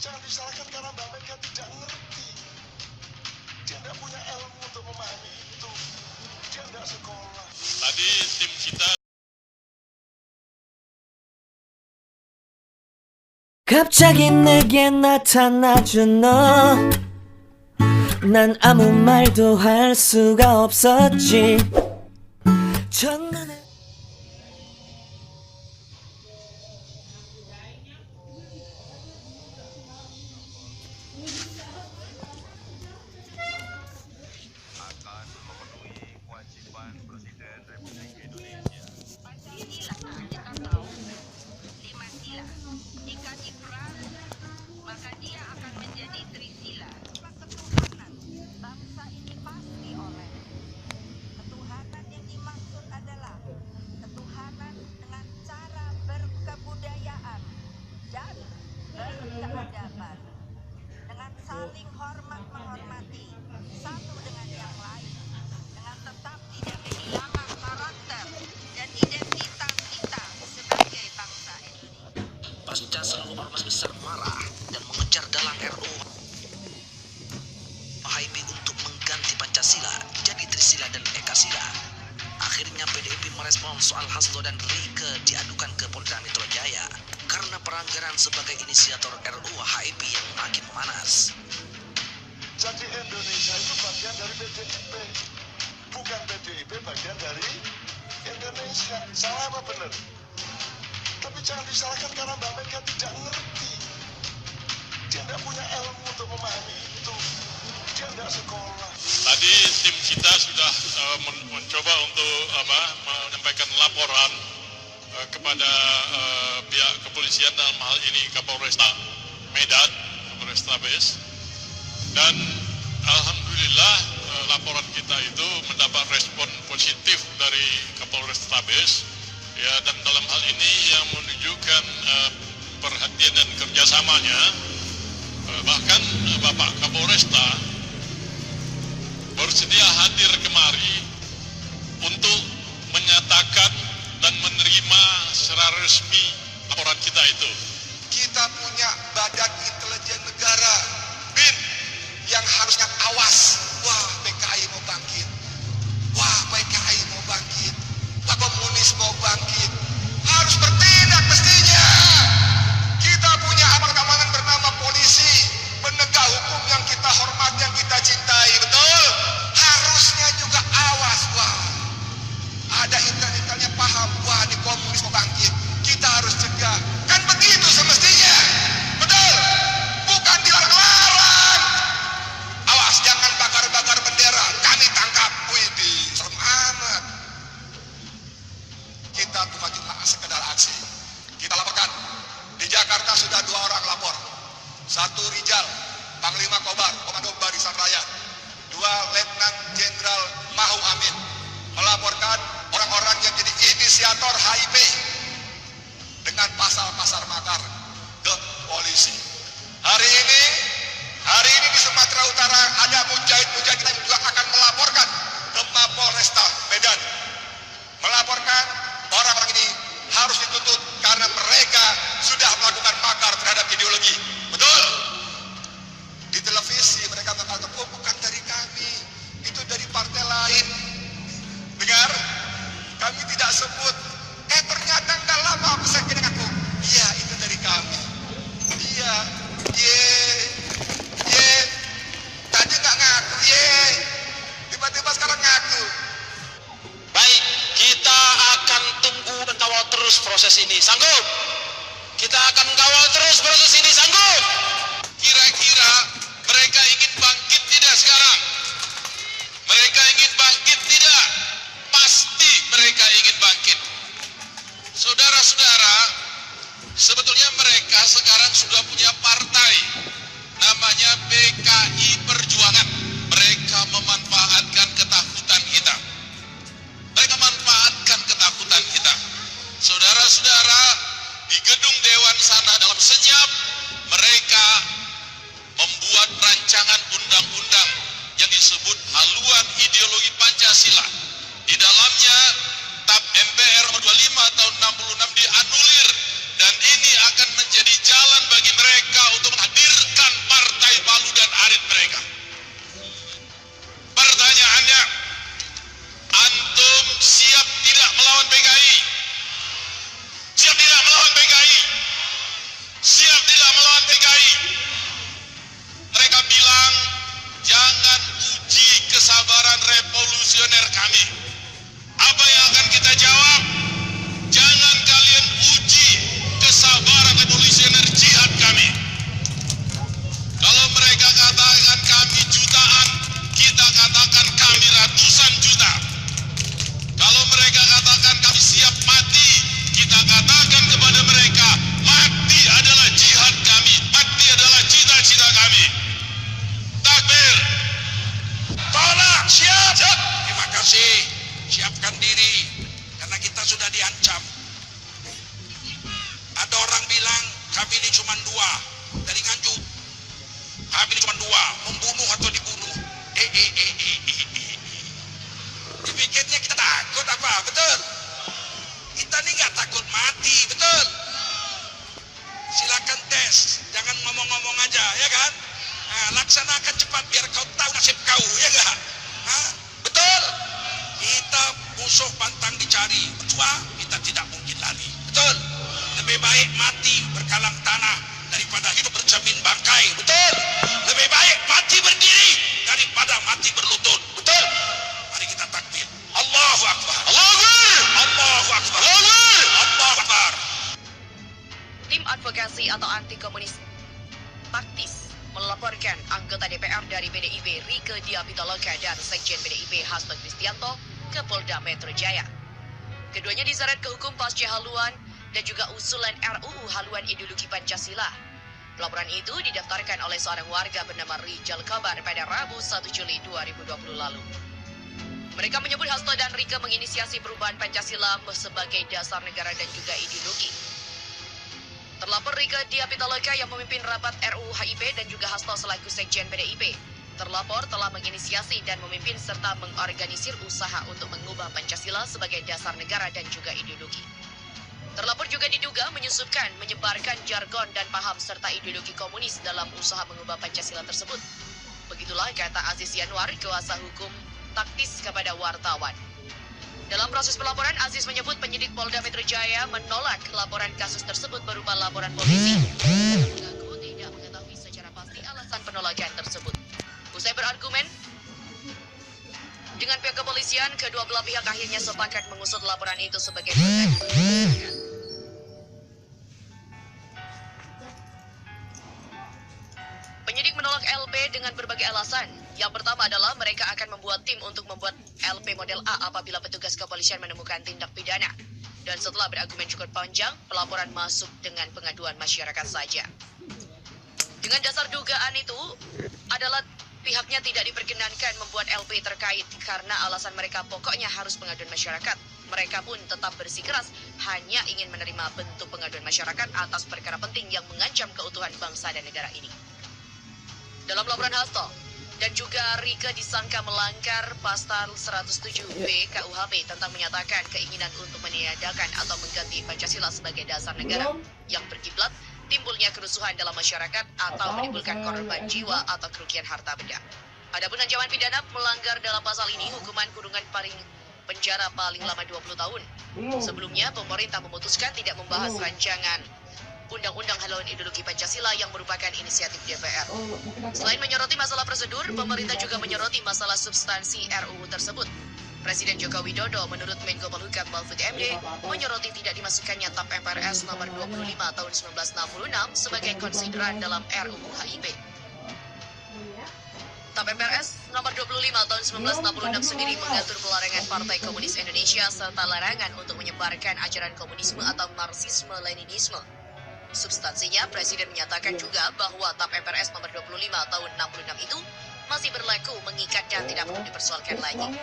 jangan disalahkan karena Mbak Mega tidak ngerti. Dia tidak punya ilmu untuk memahami itu. Dia tidak sekolah. Tadi tim kita 갑자기 내게 나타나준 너, 난 아무 말도 할 수가 없었지. 첫눈에 akan memenuhi kewajiban Presiden Republik Indonesia. Pancasila kita tahu 5 sila. Jika diperas, maka dia akan menjadi trisila. Ketuhanan bangsa ini pasti oleh ketuhanan yang dimaksud adalah ketuhanan dengan cara berkebudayaan dan berkeadaban, dengan saling hormat menghormati satu dengan yang lain, dengan tetap tidak kehilangan karakter dan identitas kita sebagai bangsa Indonesia. Pasca seluruh ormas besar marah dan mengejar dalam RUU HIP untuk mengganti Pancasila jadi Trisila dan Ekasila. Akhirnya PDIP merespon soal Hasto dan Rieke diadukan ke Polda Metro Jaya karena pelanggaran sebagai inisiator RUU HIP yang makin memanas. Jadi Indonesia itu bagian dari PDIP, bukan PDIP bagian dari Indonesia. Salah apa benar? Tapi jangan disalahkan karena Mbak Mega tidak ngerti. Dia tidak punya ilmu untuk memahami itu. Dia tidak sekolah. tadi tim kita sudah mencoba untuk menyampaikan laporan kepada pihak kepolisian, dalam hal ini Kapolresta Medan, Kapolrestabes, dan alhamdulillah laporan kita itu mendapat respon positif dari Kapolrestabes, ya, dan dalam hal ini yang menunjukkan perhatian dan kerjasamanya, bahkan Bapak Kapolresta bersedia hadir kemari untuk menyatakan dan menerima secara resmi laporan kita itu. Kita punya Badan Intelijen Negara, BIN, yang harusnya awas. Wah, PKI mau bangkit. Wah, PKI mau bangkit. Wah, komunis mau bangkit. Harus bertindak mestinya. Kita punya aparat bernama polisi, penegak hukum yang kita hormati, yang kita cintai, betul? Harusnya juga awas. Wah, ada intel-intelnya paham. Wah, ini komunis mau bangkit. Kita harus cegah. Kan begitu semestinya. Betul? Bukan dilarang-larang. Awas, jangan bakar-bakar bendera. Kami tangkap. Widih, serem amat. Kita bukan cuma sekedar aksi. Kita laporkan. Di Jakarta sudah 2 orang lapor. 1 Rijal, Panglima Kobar, Komando Barisan Rakyat. 2 Letnan Jenderal Mahu Amin melaporkan orang-orang yang jadi inisiator HIP dengan pasal-pasal makar ke polisi. Hari ini di Sumatera Utara ada mujahid-mujahid yang juga akan melaporkan ke Mapolresta Medan. Melaporkan orang-orang ini harus dituntut karena mereka sudah melakukan makar terhadap ideologi. Betul? Di televisi mereka mengatakan, oh bukan dari kami, itu dari partai lain. Dengar? Kami tidak sebut. Ternyata enggak lama aku sakit dengan aku. Iya, itu dari kami. Iya, tadi enggak ngaku, tiba-tiba sekarang ngaku. Baik, kita akan tunggu dan kawal terus proses ini. Sanggup? Kita akan kawal terus proses ini. Sanggup? Kira-kira mereka ingin bangkit tidak sekarang? Mereka ingin bangkit tidak? Pasti mereka ingin bangkit. Saudara-saudara, sebetulnya mereka sekarang sudah punya partai, namanya PKI Perjuangan. Mereka memanfaatkan ketakutan kita. Mereka manfaatkan ketakutan kita. Saudara-saudara, di gedung Dewan sana dalam senyap, mereka membuat rancangan undang-undang yang disebut haluan ideologi Pancasila. Di dalamnya TAP MPR nomor 25 tahun 66 dianulir, dan ini akan menjadi jalan bagi mereka untuk menghadirkan komisioner kami. Apa yang akan kita jawab? Jangan kalian uji kesabaran komisioner jihad kami. Kalau mereka katakan kami jutaan, kita katakan kami ratusan juta. Kalau mereka katakan kami siap mati, kita katakan kepada mereka, mati adalah jihad kami, mati adalah cita-cita kami. Takbir. Tolak, siap. Terima kasih. Siapkan diri, karena kita sudah diancam. Ada orang bilang, kami ini cuma dua, dari Nganjuk. Kami ini cuma dua, membunuh atau dibunuh. Dipikirnya kita takut apa? Betul? Kita ini nggak takut mati, betul? Silakan tes, jangan ngomong-ngomong aja, ya kan? Nah, laksanakan cepat biar kau tahu nasib kau, ya nggak? Hah? Betul? Kita musuh pantang dicari, tua kita tidak mungkin lari, betul? Lebih baik mati berkalang tanah daripada hidup bercermin bangkai, betul? Lebih baik mati berdiri daripada mati berlutut, betul? Mari kita takbir. Allahu Akbar. Allahu Akbar. Allahu Akbar. Allahu Akbar. Tim advokasi atau anti komunis taktis melaporkan anggota DPR dari PDIP Rieke Diah Pitaloka dan Sekjen PDIP Hasto Kristianto ke Polda Metro Jaya. Keduanya diseret ke hukum pasca haluan dan juga usulan RUU haluan ideologi Pancasila. Laporan itu didaftarkan oleh seorang warga bernama Rijal Kobar pada Rabu 1 Juli 2020 lalu. Mereka menyebut Hasto dan Rieke menginisiasi perubahan Pancasila sebagai dasar negara dan juga ideologi. Terlapor Rieke Diah Pitaloka yang memimpin rapat RUU HIP dan juga Hasto selaku Sekjen PDIP. Terlapor telah menginisiasi dan memimpin serta mengorganisir usaha untuk mengubah Pancasila sebagai dasar negara dan juga ideologi. Terlapor juga diduga menyusupkan, menyebarkan jargon dan paham serta ideologi komunis dalam usaha mengubah Pancasila tersebut. Begitulah kata Aziz Yanuar, kuasa hukum taktis kepada wartawan. Dalam proses pelaporan, Aziz menyebut penyidik Polda Metro Jaya menolak laporan kasus tersebut berupa laporan polisi. Mengaku tidak mengetahui secara pasti alasan penolakan tersebut. Usai berargumen dengan pihak kepolisian, kedua belah pihak akhirnya sepakat mengusut laporan itu sebagai perkara. Penyidik menolak LP dengan berbagai alasan. Yang pertama adalah mereka akan membuat tim untuk membuat LP model A apabila petugas kepolisian menemukan tindak pidana. Dan setelah berargumen cukup panjang, pelaporan masuk dengan pengaduan masyarakat saja. Dengan dasar dugaan itu adalah pihaknya tidak diperkenankan membuat LP terkait karena alasan mereka pokoknya harus pengaduan masyarakat. Mereka pun tetap bersikeras hanya ingin menerima bentuk pengaduan masyarakat atas perkara penting yang mengancam keutuhan bangsa dan negara ini. Dalam laporan Hasto dan juga Rieke disangka melanggar pasal 107B KUHP tentang menyatakan keinginan untuk meniadakan atau mengganti Pancasila sebagai dasar negara yang berkiblat timbulnya kerusuhan dalam masyarakat atau menimbulkan korban jiwa atau kerugian harta benda. Adapun ancaman pidana melanggar dalam pasal ini hukuman kurungan penjara paling lama 20 tahun. Sebelumnya pemerintah memutuskan tidak membahas rancangan Undang-Undang Haluan Ideologi Pancasila yang merupakan inisiatif DPR. Selain menyoroti masalah prosedur, pemerintah juga menyoroti masalah substansi RUU tersebut. Presiden Joko Widodo menurut Menko Polhukam Mahfud MD menyoroti tidak dimasukkannya TAP MPRS nomor 25 tahun 1966 sebagai konsideran dalam RUU HIP. TAP MPRS nomor 25 tahun 1966 sendiri mengatur pelarangan Partai Komunis Indonesia serta larangan untuk menyebarkan ajaran komunisme atau Marxisme-Leninisme. Substansinya, Presiden menyatakan juga bahwa TAP MPRS nomor 25 tahun 66 itu masih berlaku, mengikat dan tidak perlu dipersoalkan lagi.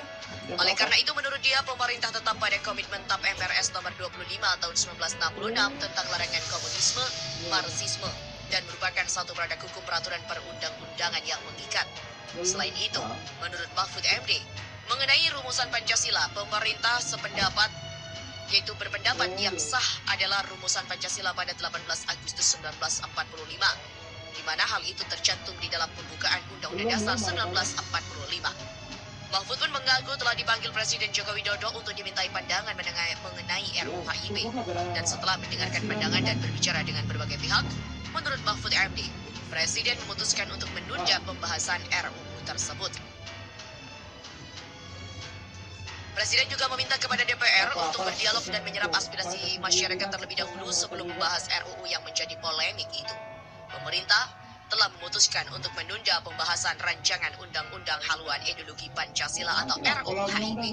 Oleh karena itu, menurut dia, pemerintah tetap pada komitmen TAP MPRS nomor 25 tahun 1966 tentang larangan komunisme, Marxisme, dan merupakan satu produk hukum peraturan perundang-undangan yang mengikat. Selain itu, menurut Mahfud MD, mengenai rumusan Pancasila, pemerintah sependapat yaitu berpendapat yang sah adalah rumusan Pancasila pada 18 Agustus 1945, di mana hal itu tercantum di dalam pembukaan Undang-Undang Dasar 1945. Mahfud pun mengaku telah dipanggil Presiden Joko Widodo untuk dimintai pandangan mengenai RUU HIP, dan setelah mendengarkan pandangan dan berbicara dengan berbagai pihak, menurut Mahfud MD, Presiden memutuskan untuk menunda pembahasan RUU tersebut. Presiden juga meminta kepada DPR untuk berdialog dan menyerap aspirasi masyarakat terlebih dahulu sebelum membahas RUU yang menjadi polemik itu. Pemerintah telah memutuskan untuk menunda pembahasan rancangan undang-undang haluan ideologi Pancasila atau RUU HIP.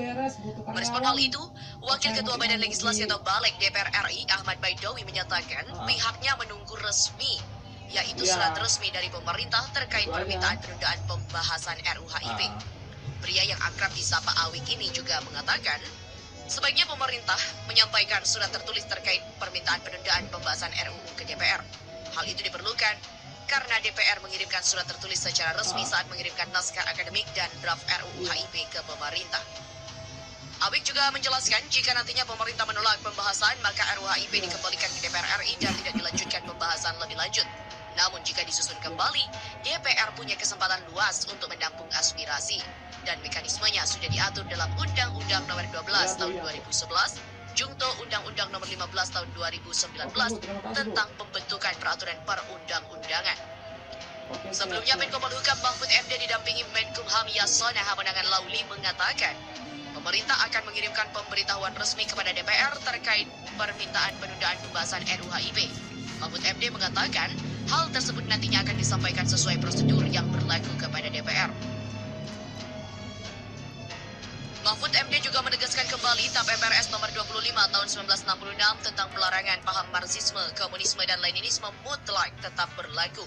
Merespon hal itu, Wakil Ketua Badan Legislasi atau Balik DPR RI Ahmad Baidowi menyatakan pihaknya menunggu resmi, yaitu surat resmi dari pemerintah terkait permintaan penundaan pembahasan RUU HIP. Pria yang akrab disapa Awik ini juga mengatakan, sebaiknya pemerintah menyampaikan surat tertulis terkait permintaan penundaan pembahasan RUU ke DPR. Hal itu diperlukan karena DPR mengirimkan surat tertulis secara resmi saat mengirimkan naskah akademik dan draft RUU HIP ke pemerintah. Awik juga menjelaskan jika nantinya pemerintah menolak pembahasan, maka RUU HIP dikembalikan ke DPR RI dan tidak dilanjutkan pembahasan lebih lanjut. Namun jika disusun kembali, DPR punya kesempatan luas untuk menampung aspirasi. Dan mekanismenya sudah diatur dalam Undang-Undang Nomor 12 Tahun 2011, Jungto Undang-Undang Nomor 15 Tahun 2019 tentang pembentukan peraturan perundang-undangan. Sebelumnya Menko Polhukam Mahfud MD didampingi Menkumham Yasona Hamonangan Lauli mengatakan, pemerintah akan mengirimkan pemberitahuan resmi kepada DPR terkait permintaan penundaan pembahasan RUU HIP. Mahfud MD mengatakan, hal tersebut nantinya akan disampaikan sesuai prosedur yang berlaku kepada DPR. Mahfud MD juga menegaskan kembali TAP MPRS nomor 25 tahun 1966 tentang pelarangan paham Marxisme, Komunisme, dan Leninisme mutlak tetap berlaku.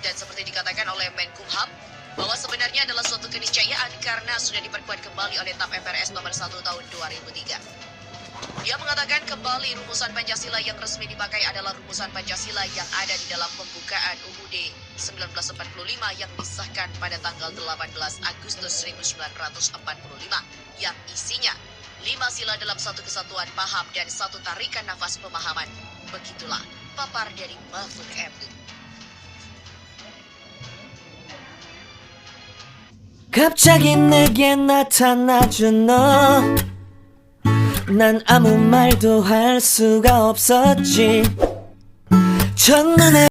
Dan seperti dikatakan oleh Menkumham, bahwa sebenarnya adalah suatu keniscayaan karena sudah diperkuat kembali oleh TAP MPRS nomor 1 tahun 2003. Dia mengatakan kembali rumusan Pancasila yang resmi dipakai adalah rumusan Pancasila yang ada di dalam pembukaan UUD 1945 yang disahkan pada tanggal 18 Agustus 1945 yang isinya 5 sila dalam satu kesatuan paham dan satu tarikan nafas pemahaman. Begitulah papar dari Mahfud MD. 갑자기 내게 나타나준 너 난 아무 말도 할 수가 없었지 첫눈에